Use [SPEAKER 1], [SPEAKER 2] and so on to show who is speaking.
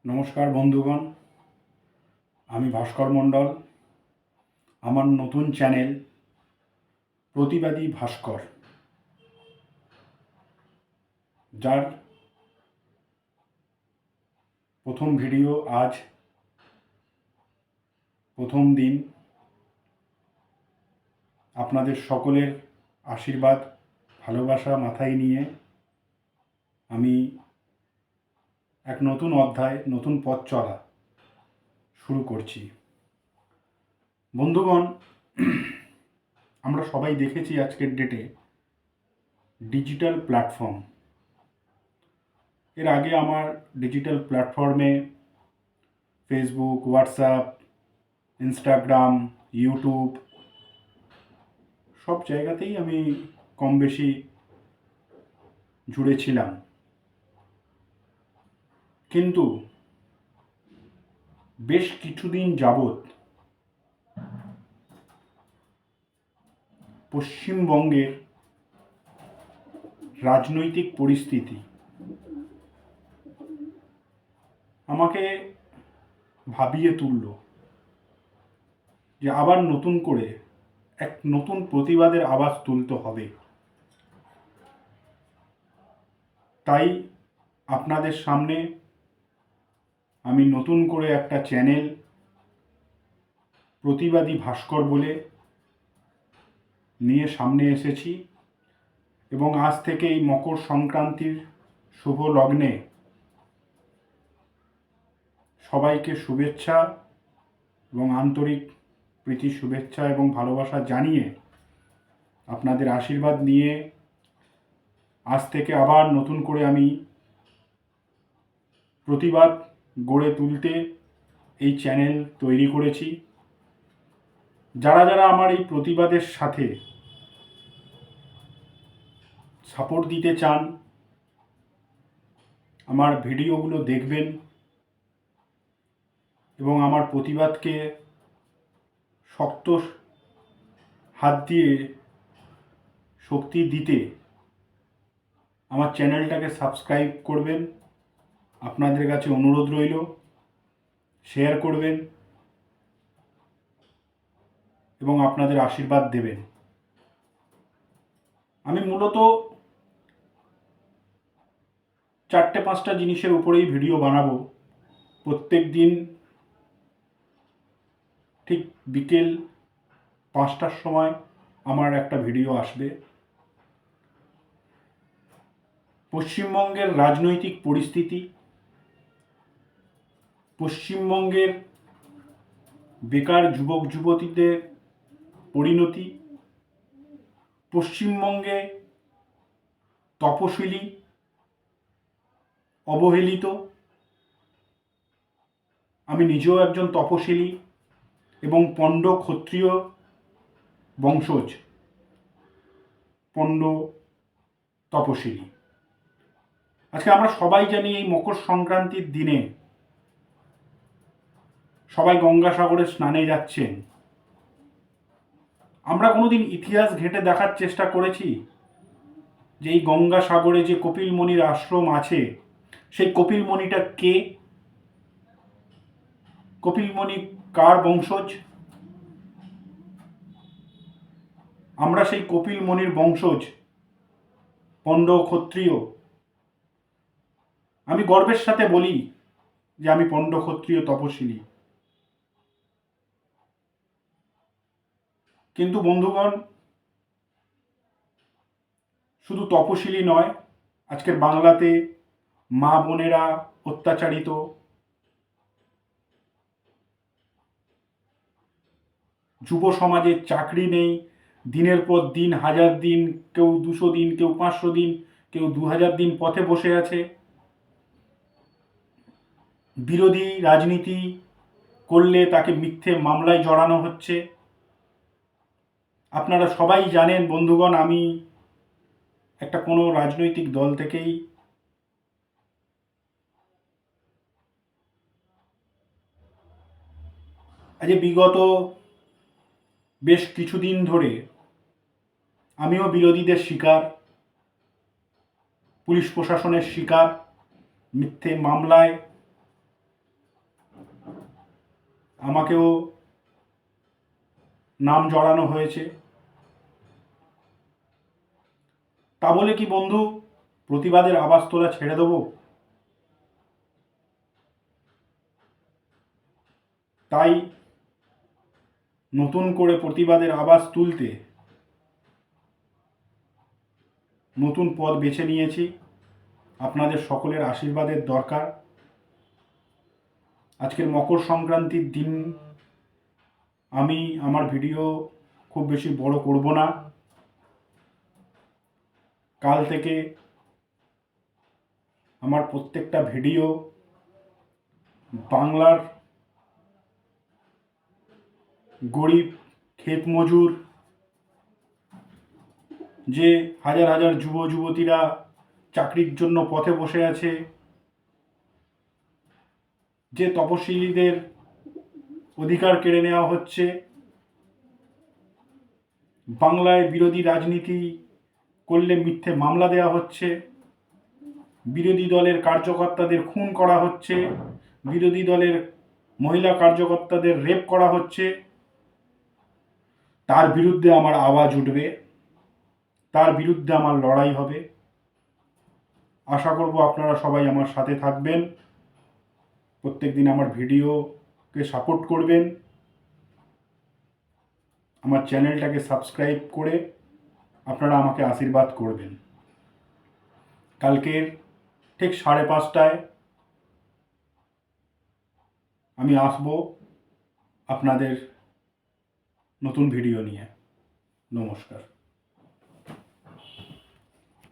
[SPEAKER 1] নমস্কার বন্ধুগণ, আমি ভাস্কর মণ্ডল। আমার নতুন চ্যানেল প্রতিবাদী ভাস্কর, যার প্রথম ভিডিও আজ প্রথম দিন। আপনাদের সকলের আশীর্বাদ ভালোবাসা মাথায় নিয়ে আমি এক নতুন অধ্যায়, নতুন পথ চলা শুরু করছি। বন্ধুগণ, আমরা সবাই দেখেছি আজকের ডেটে ডিজিটাল প্ল্যাটফর্ম। এর আগে আমার ডিজিটাল প্ল্যাটফর্মে ফেসবুক, হোয়াটসঅ্যাপ, ইনস্টাগ্রাম, ইউটিউব সব জায়গাতেই আমি কম বেশি জুড়ে ছিলাম। কিন্তু বেশ কিছুদিন যাবৎ পশ্চিমবঙ্গের রাজনৈতিক পরিস্থিতি আমাকে ভাবিয়ে তুলল যে আবার নতুন করে এক নতুন প্রতিবাদের আওয়াজ তুলতে হবে। তাই আপনাদের সামনে আমি নতুন করে একটা চ্যানেল প্রতিবাদী ভাস্কর বলে নিয়ে সামনে এসেছি এবং আজ থেকে এই মকর সংক্রান্তির শুভ লগ্নে সবাইকে শুভেচ্ছা এবং আন্তরিক প্রীতি শুভেচ্ছা এবং ভালোবাসা জানিয়ে আপনাদের আশীর্বাদ নিয়ে আজ থেকে আবার নতুন করে আমি প্রতিবাদ গড়ে তুলতে এই চ্যানেল তৈরি করেছি। যারা যারা আমার এই প্রতিবাদের সাথে সাপোর্ট দিতে চান, আমার ভিডিওগুলো দেখবেন এবং আমার প্রতিবাদকে শক্ত হাত দিয়ে শক্তি দিতে আমার চ্যানেলটাকে সাবস্ক্রাইব করবেন। আপনাদের কাছে অনুরোধ রইল, শেয়ার করবেন এবং আপনাদের আশীর্বাদ দেবেন। আমি মূলত 4-5টা জিনিসের উপরেই ভিডিও বানাবো। প্রত্যেক দিন ঠিক বিকেল 5টার সময় আমার একটা ভিডিও আসবে। পশ্চিমবঙ্গের রাজনৈতিক পরিস্থিতি, পশ্চিমবঙ্গের বেকার যুবক যুবতীদের পরিণতি, পশ্চিমবঙ্গে তপশিলি অবহেলিত। আমি নিজেও একজন তপশিলি এবং পণ্ড ক্ষত্রিয় বংশজ, পণ্ড তপশিলি। আজকে আমরা সবাই জানি এই মকর সংক্রান্তির দিনে সবাই গঙ্গাসাগরে স্নানে যাচ্ছেন। আমরা কোনোদিন ইতিহাস ঘেঁটে দেখার চেষ্টা করেছি যে এই গঙ্গাসাগরে যে কপিলমুনির আশ্রম আছে, সেই কপিলমুনিটা কে? কপিলমুনি কার বংশজ? আমরা সেই কপিলমুনির বংশজ, পণ্ড ক্ষত্রিয়। আমি গর্বের সাথে বলি যে আমি পণ্ড ক্ষত্রিয় তপশিলি। কিন্তু বন্ধুগণ, শুধু তপশিলি নয়, আজকের বাংলাতে মা বোনেরা অত্যাচারিত, যুব সমাজের চাকরি নেই, দিনের পর দিন, হাজার দিন, কেউ 200 দিন, কেউ 500 দিন, কেউ 2000 দিন পথে বসে আছে। বিরোধী রাজনীতি করলে তাকে মিথ্যে মামলায় জড়ানো হচ্ছে। আপনারা সবাই জানেন বন্ধুগণ, আমি একটা কোনো রাজনৈতিক দল থেকেই আজ বিগত বেশ কিছুদিন ধরে আমিও বিরোধীদের শিকার, পুলিশ প্রশাসনের শিকার, মিথ্যে মামলায় আমাকেও নাম জড়ানো হয়েছে। তা বলে কি বন্ধু প্রতিবাদের আওয়াজ তোলা ছেড়ে দেবো? তাই নতুন করে প্রতিবাদের আওয়াজ তুলতে নতুন পথ বেছে নিয়েছি। আপনাদের সকলের আশীর্বাদের দরকার। আজকের মকর সংক্রান্তির দিন আমি আমার ভিডিও খুব বেশি বড় করব না। কাল থেকে আমার প্রত্যেকটা ভিডিও বাংলার গরিব ক্ষেত মজুর, যে হাজার হাজার যুব যুবতীরা চাকরির জন্য পথে বসে আছে, যে তপশিলীদের অধিকার কেড়ে নেওয়া হচ্ছে, বাংলায় বিরোধী রাজনীতি করলে মিথ্যে মামলা দেওয়া হচ্ছে, বিরোধী দলের কার্যকর্তাদের খুন করা হচ্ছে, বিরোধী দলের মহিলা কার্যকর্তাদের রেপ করা হচ্ছে, তার বিরুদ্ধে আমার আওয়াজ উঠবে, তার বিরুদ্ধে আমার লড়াই হবে। আশা করব আপনারা সবাই আমার সাথে থাকবেন, প্রত্যেকদিন আমার ভিডিওকে সাপোর্ট করবেন, আমার চ্যানেলটাকে সাবস্ক্রাইব করে আপনারা আমাকে আশীর্বাদ করবেন। কালকের ঠিক 5:30টায় আমি আসব আপনাদের নতুন ভিডিও নিয়ে। নমস্কার।